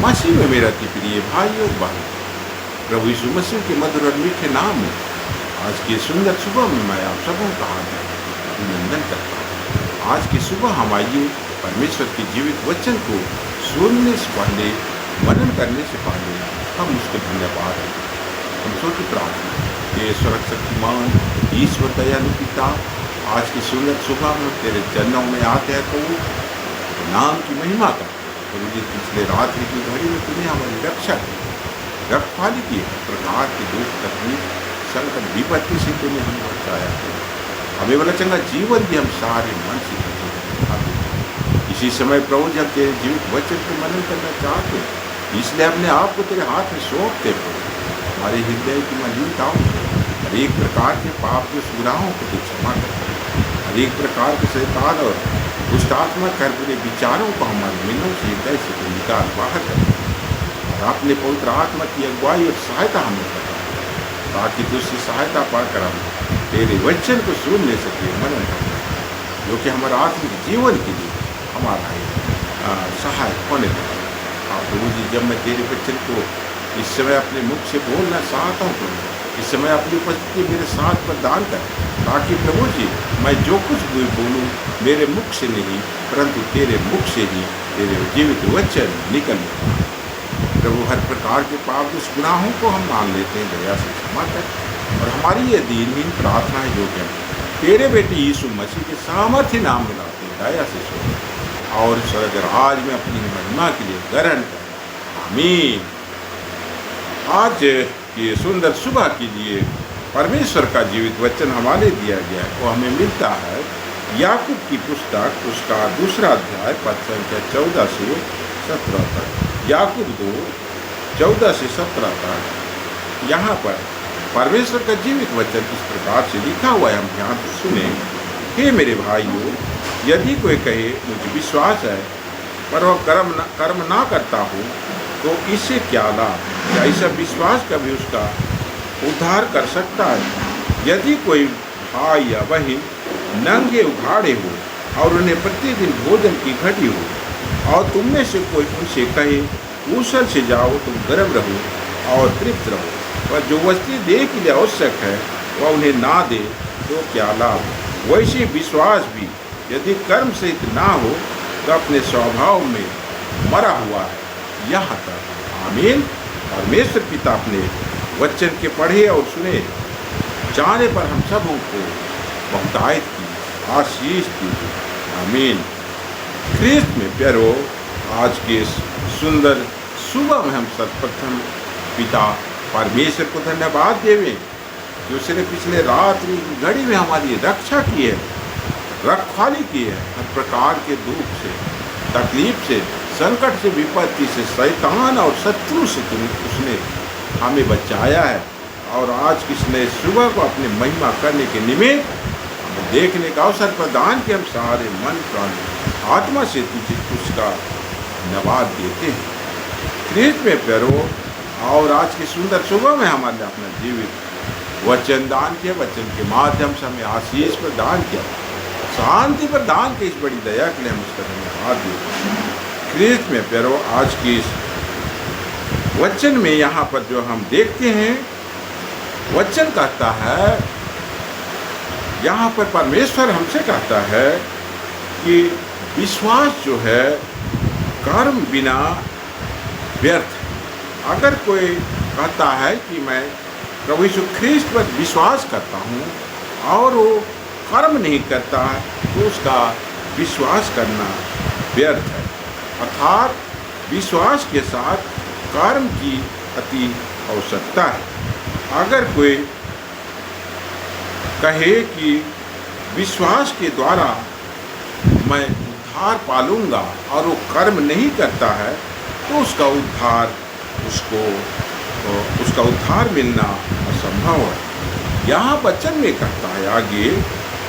मसीह में मेरा अति प्रिय भाई और बहन, प्रभु यीशु मसीह के मधुर और मीठे नाम में आज की सुंदर सुबह में मैं आप सबों का अभिनंदन करता हूँ। आज की सुबह हम आइए परमेश्वर के जीवित वचन को सुनने से पहले, मनन करने से पहले हम उसके धन्यवाद दें। हम छोटी प्रार्थना, ये स्वर्ग शक्तिमान ईश्वर दयालु पिता, आज की सुंदर सुबह में तेरे चरणों में आते हैं तो नाम की महिमा कर। प्रभु जी, पिछले रात्रि की घड़ी में तूने हमारी रक्षा की, रखवाली की, प्रकार की दुख तकलीफ संकट विपत्ति से तूने हमें बचाया। हमें वाला चंगा जीवन भी हम सारे मन से इसी समय प्रभु जी हम तेरे जीवित वचन को मनन करना चाहते हैं, इसलिए अपने आप को तेरे हाथ में सौंपते प्रभु। हमारे हृदय की मलिनताओं हर एक प्रकार के पाप के गुनाहों को तू क्षमा कर, हर एक प्रकार के शैतान और दुष्ट आत्मा कर बुरे विचारों को हमारे मनों से हृदय से तो निकाल बाहर कर, और अपने पवित्र आत्मा की अगुवाई और सहायता हमें करा, ताकि तुझसे सहायता पाकर हम तेरे वचन को सुन ले सके, मनन कर सके, जो कि हमारे आत्मिक जीवन के लिए हमारा सहायक होने लगा। प्रभु जी, जब मैं तेरे वचन को इस समय अपने मुख से बोलना चाहता हूँ प्रभु, इस समय अपनी उपस्थिति मेरे साथ प्रदान कर, ताकि प्रभु जी मैं जो कुछ भी बोलूँ मेरे मुख से नहीं परंतु तेरे मुख से ही तेरे जीवित वचन निकल। प्रभु, हर प्रकार के पाप दुष्ट गुनाहों को हम मान लेते हैं, दया से क्षमा कर, और हमारी ये दीनहीन प्रार्थना है जो कि तेरे बेटे यीशु मसीह के सामर्थ्य नाम में लाते हैं, दया से सुन और स्वर्ग राज में अपनी महिमा के लिए ग्रहण कर। आमीन। आज ये सुंदर सुबह के लिए परमेश्वर का जीवित वचन हमारे दिया गया है, वो हमें मिलता है याकूब की पुस्तक, उसका 2 अध्याय पद संख्या 14 से 17 तक। याकूब 2:14 से 17 तक। यहाँ पर परमेश्वर का जीवित वचन इस प्रकार से लिखा हुआ है, हम ध्यान से सुने। हे मेरे भाइयों, यदि कोई कहे मुझे विश्वास है पर वह कर्म ना करता हो तो इससे क्या लाभ? क्या ऐसा विश्वास कभी उसका उद्धार कर सकता है? यदि कोई भाई या बहन नंगे उघाड़े हो और उन्हें प्रतिदिन भोजन की घटी हो, और तुम में से कोई उनसे कहे कुशल से जाओ, तुम गर्म रहो और तृप्त रहो, पर जो वस्तु देह के लिए आवश्यक है वह उन्हें ना दे तो क्या लाभ? वैसे विश्वास भी यदि कर्म सहित ना हो तो अपने स्वभाव में मरा हुआ है। यहाँ तक। आमीन। परमेश्वर पिता अपने वचन के पढ़े और सुने जाने पर हम सबों को बहुतायत की आशीष दी। आमीन। ख्रीस्त में प्यारो, आज के सुंदर सुबह में हम सर्वप्रथम पिता परमेश्वर को धन्यवाद देवें, जो उसने पिछले रात्रि की घड़ी में हमारी रक्षा की है, रखवाली की है, हर प्रकार के दुख से, तकलीफ से, संकट से, विपत्ति से, शैतान और शत्रु से उसने हमें बचाया है। और आज किसने सुबह को अपने महिमा करने के निमित्त हमें देखने का अवसर प्रदान किया। हम सारे मन प्राण आत्मा से तुझे उसका धन्यवाद देते हैं। ख्रीस्त में प्यारो, और आज की सुंदर सुबह में हमारे अपना जीवित वचन दान किया, वचन के माध्यम से हमें आशीष प्रदान किया, शांति प्रदान की इस बड़ी दया के लिए हम उसका धन्यवाद देते हैं। ख्रीस्त में प्यारो, आज की इस वचन में यहाँ पर जो हम देखते हैं, वचन कहता है, यहाँ पर परमेश्वर हमसे कहता है कि विश्वास जो है कर्म बिना व्यर्थ। अगर कोई कहता है कि मैं प्रभु यीशु ख्रीस्त पर विश्वास करता हूँ और वो कर्म नहीं करता तो उसका विश्वास करना व्यर्थ है। अर्थात विश्वास के साथ कर्म की अति आवश्यकता है। अगर कोई कहे कि विश्वास के द्वारा मैं उद्धार पालूंगा और वो कर्म नहीं करता है तो उसका उद्धार मिलना असंभव है। यहाँ वचन में कहता है आगे,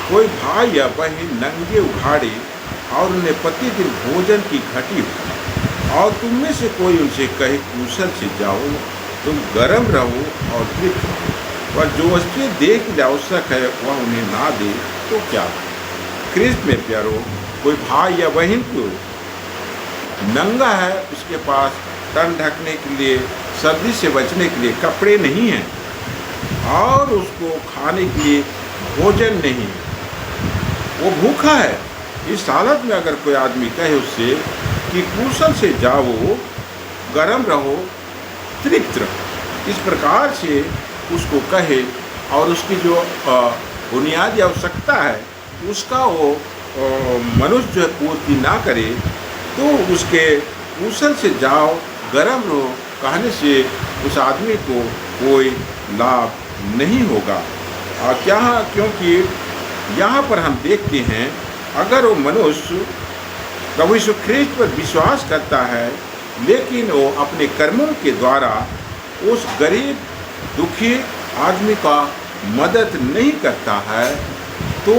कोई भाई या बहन नंगे उघाड़े और उन्हें प्रतिदिन भोजन की घटी हो, और तुम में से कोई उनसे कहे कुशल से जाओ, तुम गर्म रहो और तृप्त रहो, पर जो वस्तुएं देह के लिए आवश्यक है वह उन्हें ना दे तो क्या? ख्रीस्त में प्यारो, कोई भाई या बहन को नंगा है, उसके पास तन ढकने के लिए, सर्दी से बचने के लिए कपड़े नहीं हैं और उसको खाने के लिए भोजन नहीं है, वो भूखा है। इस हालत में अगर कोई आदमी कहे उससे कि कुशल से जाओ, गर्म रहो, तृप्त रहो, इस प्रकार से उसको कहे और उसकी जो बुनियादी आवश्यकता है उसका वो मनुष्य जो है पूर्ति ना करे, तो उसके कुशल से जाओ, गर्म रहो कहने से उस आदमी को कोई लाभ नहीं होगा। क्या? क्योंकि यहाँ पर हम देखते हैं, अगर वो मनुष्य प्रभु यीशु ख्रीस्त पर विश्वास करता है लेकिन वो अपने कर्मों के द्वारा उस गरीब दुखी आदमी का मदद नहीं करता है, तो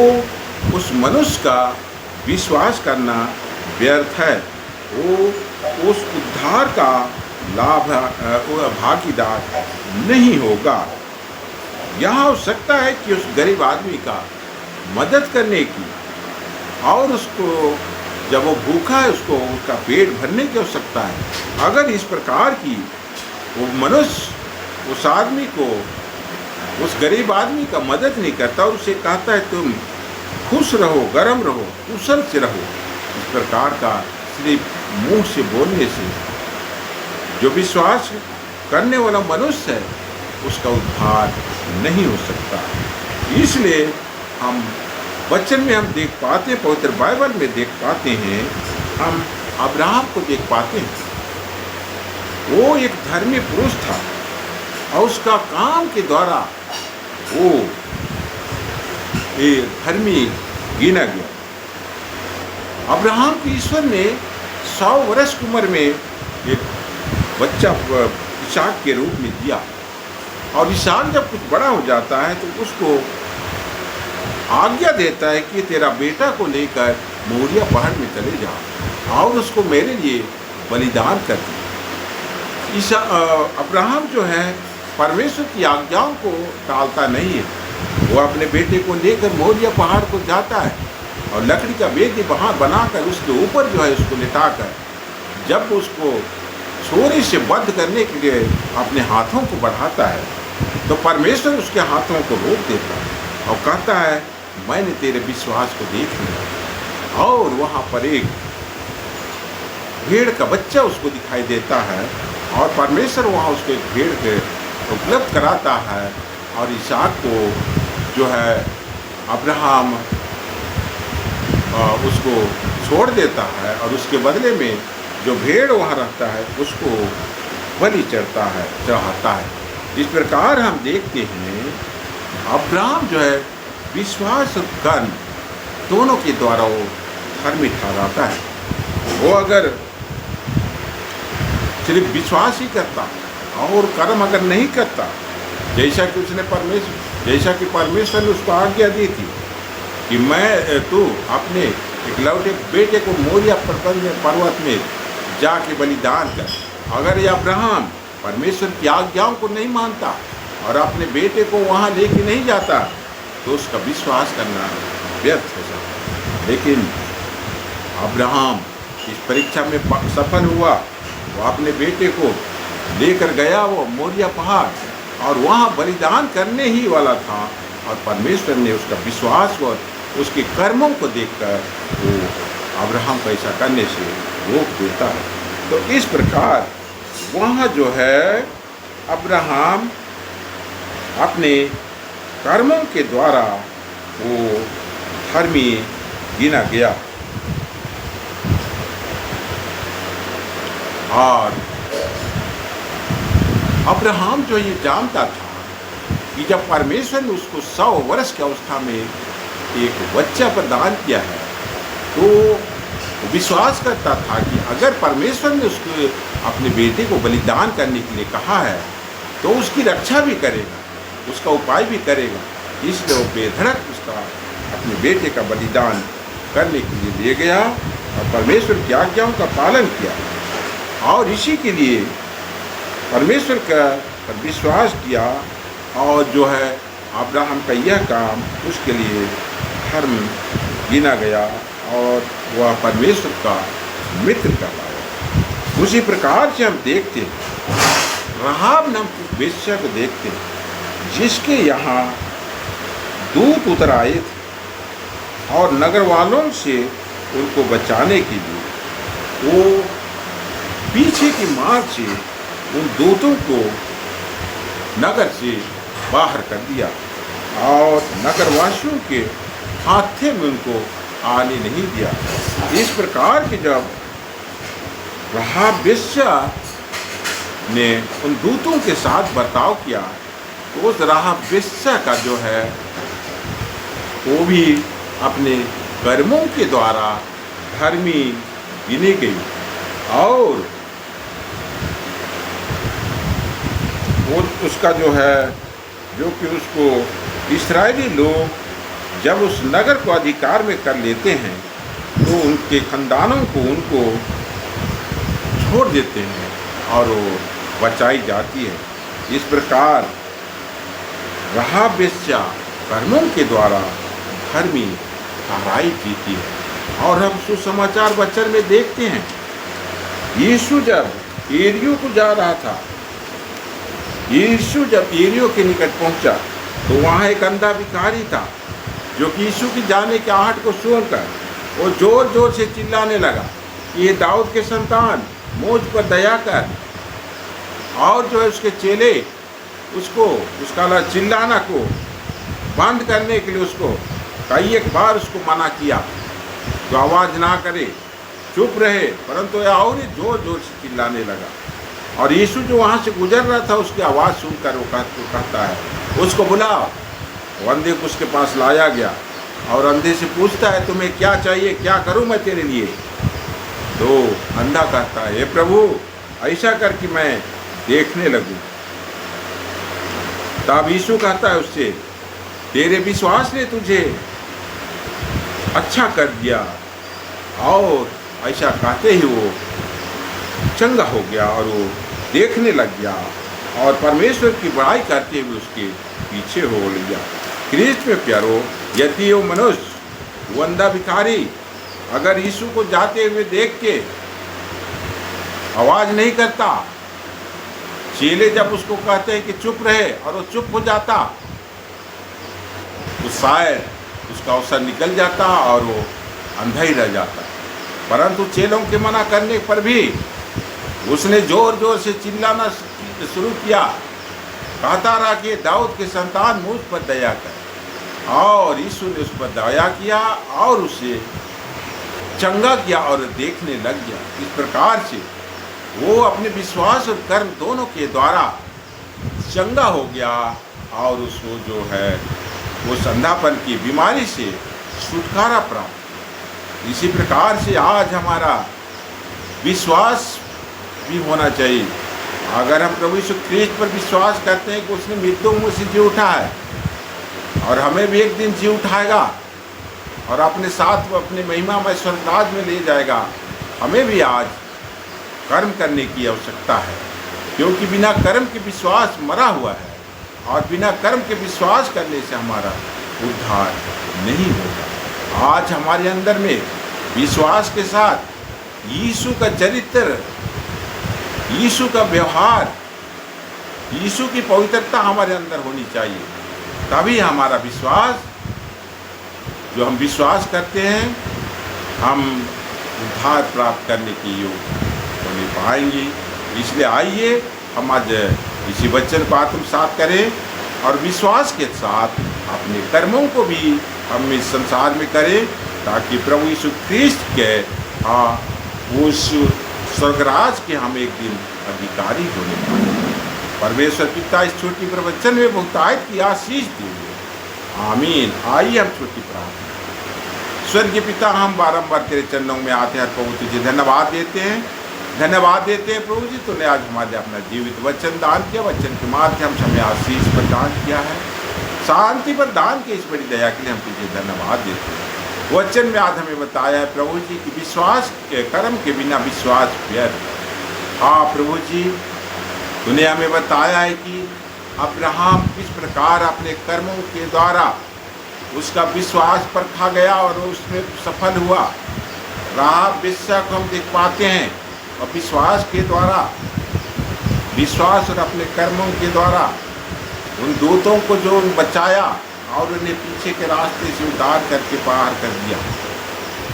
उस मनुष्य का विश्वास करना व्यर्थ है। वो उस उद्धार का लाभ भागीदार नहीं होगा। यहाँ आवश्यकता है कि उस गरीब आदमी का मदद करने की, और उसको जब वो भूखा है उसको उसका पेट भरने की आवश्यकता है। अगर इस प्रकार की वो मनुष्य उस आदमी को, उस गरीब आदमी का मदद नहीं करता और उसे कहता है तुम खुश रहो, गर्म रहो, कुशल से रहो, इस प्रकार का सिर्फ मुंह से बोलने से जो विश्वास करने वाला मनुष्य है उसका उद्धार नहीं हो सकता। इसलिए हम वचन में हम देख पाते हैं, पवित्र बाइबल में देख पाते हैं, हम अब्राहम को देख पाते हैं। वो एक धर्मी पुरुष था और उसका काम के द्वारा वो एक धर्मी गिना गया। अब्राहम को ईश्वर ने 100 वर्ष की उम्र में एक बच्चा इसहाक के रूप में दिया, और इसहाक जब कुछ बड़ा हो जाता है तो उसको आज्ञा देता है कि तेरा बेटा को लेकर मोरिया पहाड़ में चले जाओ और उसको मेरे लिए बलिदान कर दे। अब्राहम जो है परमेश्वर की आज्ञाओं को टालता नहीं है। वो अपने बेटे को लेकर मोरिया पहाड़ को जाता है और लकड़ी का वेदी वहाँ बनाकर उसके ऊपर जो है उसको लिटाकर जब उसको छुरी से बंद करने के लिए अपने हाथों को बढ़ाता है, तो परमेश्वर उसके हाथों को रोक देता है और कहता है मैंने तेरे विश्वास को देख लिया। और वहाँ पर एक भेड़ का बच्चा उसको दिखाई देता है और परमेश्वर वहाँ उसको एक भेड़ के उपलब्ध कराता है और इसहाक को जो है अब्राहम उसको छोड़ देता है और उसके बदले में जो भेड़ वहाँ रहता है उसको बलि चढ़ाता है। इस प्रकार हम देखते हैं अब्राहम जो है विश्वास और कर्म दोनों के द्वारा वो धर्मी ठहराता है। वो अगर सिर्फ विश्वास ही करता और कर्म अगर नहीं करता, जैसा कि परमेश्वर ने उसको आज्ञा दी थी कि तू अपने इकलौते बेटे को मोरिया पर्वत में जाके बलिदान कर। अगर ये अब्राहम परमेश्वर की आज्ञाओं को नहीं मानता और अपने बेटे को वहाँ लेके नहीं जाता तो उसका विश्वास करना व्यर्थ हो जाता। लेकिन अब्राहम इस परीक्षा में सफल हुआ। वो अपने बेटे को लेकर गया वो मोरिया पहाड़ और वहाँ बलिदान करने ही वाला था, और परमेश्वर ने उसका विश्वास और उसके कर्मों को देखकर वो अब्राहम को ऐसा करने से रोक देता है। तो इस प्रकार वहाँ जो है अब्राहम अपने कर्मों के द्वारा वो धर्मी गिना गया। और अब्राहम जो ये जानता था कि जब परमेश्वर ने उसको 100 वर्ष की अवस्था में एक बच्चा प्रदान किया है, तो विश्वास करता था कि अगर परमेश्वर ने उसको अपने बेटे को बलिदान करने के लिए कहा है तो उसकी रक्षा भी करेगा, उसका उपाय भी करेगा। इसलिए वो बेधड़क उसका अपने बेटे का बलिदान करने के लिए ले गया और परमेश्वर की आज्ञाओं का पालन किया, और इसी के लिए परमेश्वर का पर विश्वास किया। और जो है अब्राहम का यह काम उसके लिए धर्म गिना गया और वह परमेश्वर का मित्र कहलाया। उसी प्रकार से हम देखते राहाब नाम की वेश्या को देखते जिसके यहाँ दूत उतर आए थे और नगर वालों से उनको बचाने के लिए वो पीछे की मार से उन दूतों को नगर से बाहर कर दिया और नगरवासियों के हाथे में उनको आने नहीं दिया। इस प्रकार के जब राहाब वेश्या ने उन दूतों के साथ बर्ताव किया तो उस राहाब वेश्या का जो है वो भी अपने कर्मों के द्वारा धर्मी गिनी गई और वो उसका जो है जो कि उसको इस्राएली लोग जब उस नगर को अधिकार में कर लेते हैं तो उनके खानदानों को उनको छोड़ देते हैं और वो बचाई जाती है। इस प्रकार राहाब वेश्या कर्मों के द्वारा धर्मी ठहराई जीती है। और हम सुसमाचार वचन में देखते हैं यीशु जब यरीहो को जा रहा था, यीशु जब यरीहो के निकट पहुंचा तो वहाँ एक अंधा भिखारी था जो कि यीशु की जाने की आहट को सुनकर वो जोर जोर से चिल्लाने लगा कि ये दाऊद के संतान मुझ पर दया कर। और जो है उसके चेले उसको उसका चिल्लाना को बंद करने के लिए उसको कई एक बार उसको मना किया तो आवाज़ ना करे, चुप रहे, परंतु यह और जोर जोर से चिल्लाने लगा। और यीशु जो वहाँ से गुजर रहा था उसकी आवाज़ सुनकर वो कहता है उसको बुलाओ। वो अंधे को उसके पास लाया गया और अंधे से पूछता है तुम्हें क्या चाहिए, क्या करूँ मैं तेरे लिए। तो अंधा कहता है हे प्रभु ऐसा कर कि मैं देखने लगूं। तब यीशु कहता है उससे तेरे विश्वास ने तुझे अच्छा कर दिया। और ऐसा कहते ही वो चंगा हो गया और वो देखने लग गया और परमेश्वर की बड़ाई करते हुए उसके पीछे हो लिया। क्रिस्त में प्यारो, यदि वो मनुष्य वो अंधा भिखारी अगर यीशु को जाते हुए देख के आवाज़ नहीं करता, चेले जब उसको कहते हैं कि चुप रहे और वो चुप हो जाता तो शायद उसका अवसर निकल जाता और वो अंधा ही रह जाता। परंतु चेलों के मना करने पर भी उसने जोर जोर से चिल्लाना शुरू किया, कहता रहा कि दाऊद के संतान मुझ पर दया कर। और यीशु ने उस पर दया किया और उसे चंगा किया और देखने लग गया। इस प्रकार से वो अपने विश्वास और कर्म दोनों के द्वारा चंगा हो गया और उसको जो है वो अंधापन की बीमारी से छुटकारा प्राप्त। इसी प्रकार से आज हमारा विश्वास भी होना चाहिए। अगर हम प्रभु यीशु ख्रीस्त पर विश्वास करते हैं कि उसने मृत्युओं में से जी उठा है और हमें भी एक दिन जी उठाएगा और अपने साथ वो अपने महिमामय स्वर्गराज में ले जाएगा, हमें भी आज कर्म करने की आवश्यकता है, क्योंकि बिना कर्म के विश्वास मरा हुआ है और बिना कर्म के विश्वास करने से हमारा उद्धार नहीं होगा। आज हमारे अंदर में विश्वास के साथ यीशु का चरित्र, यीशु का व्यवहार, यीशु की पवित्रता हमारे अंदर होनी चाहिए, तभी हमारा विश्वास जो हम विश्वास करते हैं हम उद्धार प्राप्त करने की योग्य होने पाएंगे। इसलिए आइए हम आज इसी वचन को आत्मसात करें और विश्वास के साथ अपने कर्मों को भी हम इस संसार में करें, ताकि प्रभु यीशु ख्रीस्त के उस स्वर्गराज के हम एक दिन अधिकारी होने पाएंगे। परमेश्वर पिता इस छोटी प्रवचन में बहुतायत की आशीष दीजिए, आमीन। आइए हम छोटी प्रार्थना। स्वर्गीय पिता, हम बारंबार तेरे चरणों में आते हैं प्रभु, तुझे धन्यवाद देते हैं, धन्यवाद देते हैं प्रभु जी। तूने आज हमारे अपना जीवित वचन दान किया, वचन के माध्यम से हमें आशीष प्रदान किया है, शांति प्रदान की इस बड़ी दया के लिए हम तुझे धन्यवाद देते हैं। वचन में आज हमें बताया है प्रभु जी कि विश्वास के कर्म के बिना विश्वास व्यर्थ। हाँ प्रभु जी, तूने हमें बताया है कि अब्राहम किस प्रकार अपने कर्मों के द्वारा उसका विश्वास परखा गया और उसमें सफल हुआ। राहाब वेश्या को हम देख पाते हैं और विश्वास के द्वारा, विश्वास और अपने कर्मों के द्वारा उन दूतों को जो बचाया और उन्हें पीछे के रास्ते से उतार करके पार कर दिया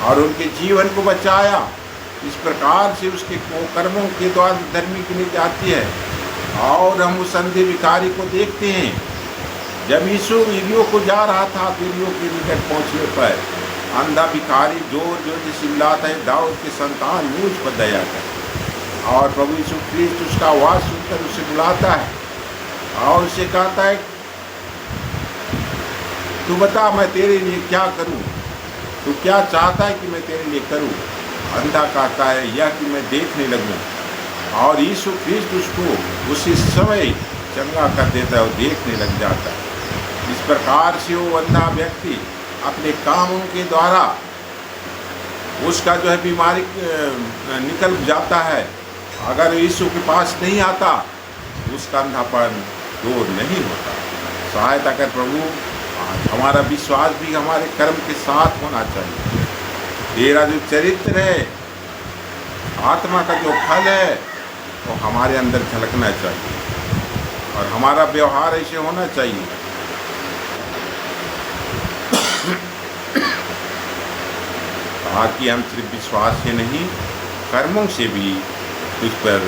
और उनके जीवन को बचाया। इस प्रकार से उसके कर्मों के द्वारा धर्मी की नीति आती है। और हम उस अंधे भिखारी को देखते हैं, जब यीशु यरीहो को जा रहा था तो यरीहो के निकट पहुँचने पर अंधा भिखारी जोर जोर से चिल्लाता है, दाऊद के संतान मुझ पर दया कर। और प्रभु यीशु ख्रीस्त उसका आवाज़ सुनकर उसे बुलाता है और उसे कहता है, तू बता मैं तेरे लिए क्या करूं, तू क्या चाहता है कि मैं तेरे लिए करूं। अंधा कहता है यह कि मैं देखने लगूं। और यीशु ख्रीस्त उसको उसी समय चंगा कर देता है और देखने लग जाता है। इस प्रकार से वो अंधा व्यक्ति अपने कामों के द्वारा उसका जो है बीमारी निकल जाता है। अगर यीशु के पास नहीं आता उसका अंधापन दूर नहीं होता। सहायता कर प्रभु, आज हमारा विश्वास भी हमारे कर्म के साथ होना चाहिए। तेरा जो चरित्र है, आत्मा का जो फल है, वो हमारे अंदर झलकना चाहिए और हमारा व्यवहार ऐसे होना चाहिए। ताकि हम सिर्फ विश्वास से नहीं, कर्मों से भी तुझ पर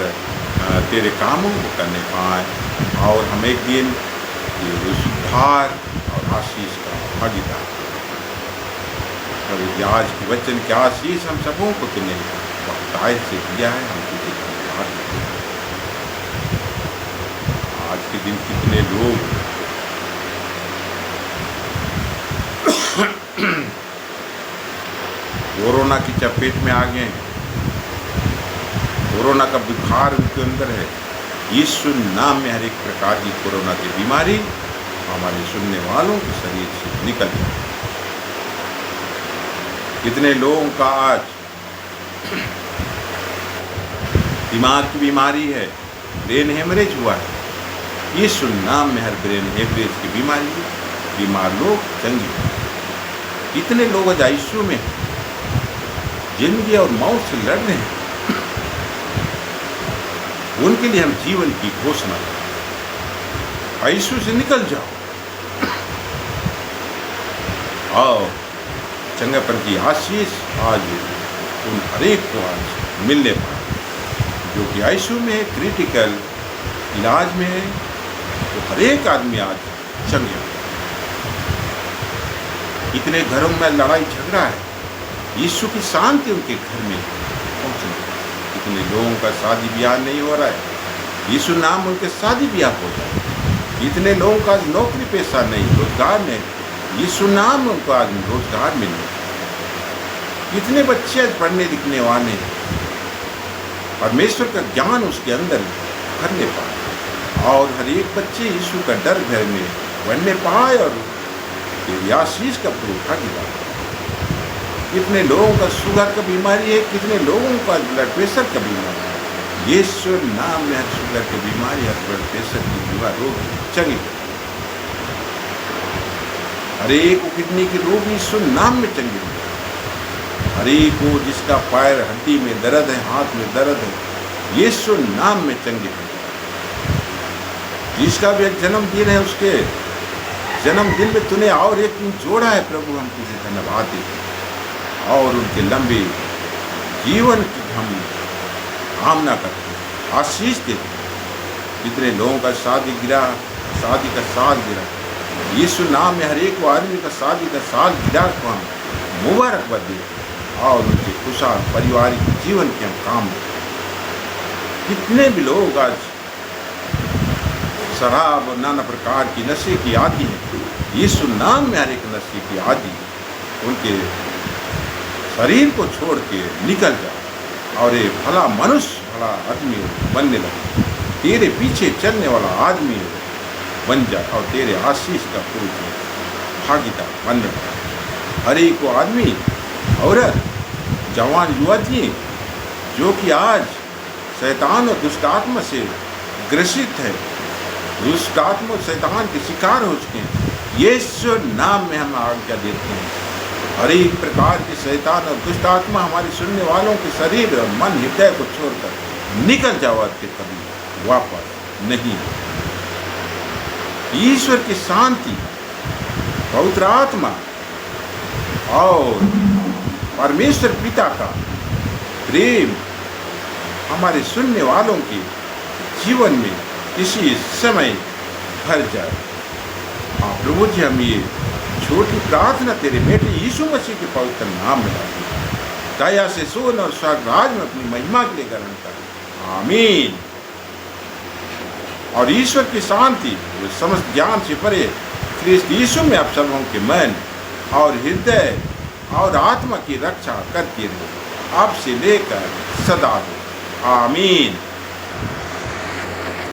तेरे कामों को करने पाए और हम एक दिन ये सुधार और आशीष का भागीदार। और आज के वचन के आशीष हम सबों को तूने वक्तायत से दिया है, हम तुझे धन्यवाद देते हैं। आज के दिन कितने लोग कोरोना की चपेट में आ गए हैं, कोरोना का बुखार उनके अंदर है। यीशु नाम में हर एक प्रकार की कोरोना की बीमारी हमारे सुनने वालों के शरीर से निकल जाए। कितने लोगों का आज दिमाग की बीमारी है, ब्रेन हेमरेज हुआ है। यीशु नाम में हर ब्रेन हेमरेज की बीमारी है, बीमार लोग चंगे। कितने लोग आज आईसीयू में जिंदगी और मौत से लड़ रहे हैं, उनके लिए हम जीवन की घोषणा करें। आईसीयू से निकल जाओ और चंगापन की आशीष आज उन हरेक को आज मिलने पाए जो कि आईसीयू में क्रिटिकल इलाज में है। तो हरेक आदमी आज चंगे। इतने घरों में लड़ाई झगड़ा है, यीशु की शांति उनके घर में पहुंचने। इतने लोगों का शादी ब्याह नहीं हो रहा है, यीशु नाम उनके शादी ब्याह हो जाए। इतने लोगों का नौकरी पेशा नहीं, रोजगार नहीं, यीशु नाम उनको आज रोजगार मिले। कितने बच्चे आज पढ़ने लिखने वाले हैं, परमेश्वर का ज्ञान उसके अंदर भरने पाए और हर एक बच्चे यीशु का डर घर में बनने पाए और तेरी आशीष का भागीदार। कितने लोगों का शुगर का बीमारी है, कितने लोगों का ब्लड प्रेशर का बीमारी है। यीशु नाम में हर शुगर की बीमारी, हर ब्लड प्रेशर की बीमारी रोग चंगी। हर एक को किडनी की रोग यीशु नाम में चंगी हो। हर एक को जिसका पैर हड्डी में दर्द है, हाथ में दर्द है, यीशु नाम में चंगे हो। जिसका भी जन्मदिन है, उसके जन्मदिन में तूने और एक दिन जोड़ा है प्रभु, हम तुझे धन्यवाद देते और उनके लंबे जीवन की हम कामना करते हैं, आशीष देते हैं। कितने लोगों का शादी का साल गिरा, यीशु नाम में हर एक आदमी का शादी का साल गिरा को हम मुबारकबाद देते और उनके खुशहाल पारिवारिक जीवन के हम काम। कितने भी लोग आज शराब और नाना प्रकार की नशे की आदि है, यीशु नाम में हर एक नशे की आदि उनके शरीर को छोड़ के निकल जाओ और ये भला मनुष्य, भला आदमी बनने लगे। तेरे पीछे चलने वाला आदमी बन जाए और तेरे आशीष का भागीदार बनने लगे। हर एक को आदमी, औरत, जवान, युवती जो कि आज शैतान और दुष्ट आत्मा से ग्रसित है, दुष्ट आत्मा शैतान के शिकार हो चुके हैं, यीशु नाम में हम आज्ञा देते हैं हर एक प्रकार के शैतान और दुष्ट आत्मा हमारे सुनने वालों के शरीर और मन हृदय को छोड़कर निकल जाओ और फिर कभी वापस नहीं। ईश्वर की शांति, पवित्र आत्मा और परमेश्वर पिता का प्रेम हमारे सुनने वालों के जीवन में किसी समय भर जाए। प्रभु जी, हम ये छोटी प्रार्थना तेरे बेटे यीशु मसीह के पवित्र नाम में लाते हैं। दया से सुन और स्वर्ग राज में अपनी महिमा के लिए ग्रहण कर। आमीन। और ईश्वर की शांति जो समस्त ज्ञान से परे ख्रीस्त यीशु में आप सबों के मन और हृदय और आत्मा की रक्षा करती रहे, अब से लेकर सदा हो। आमीन।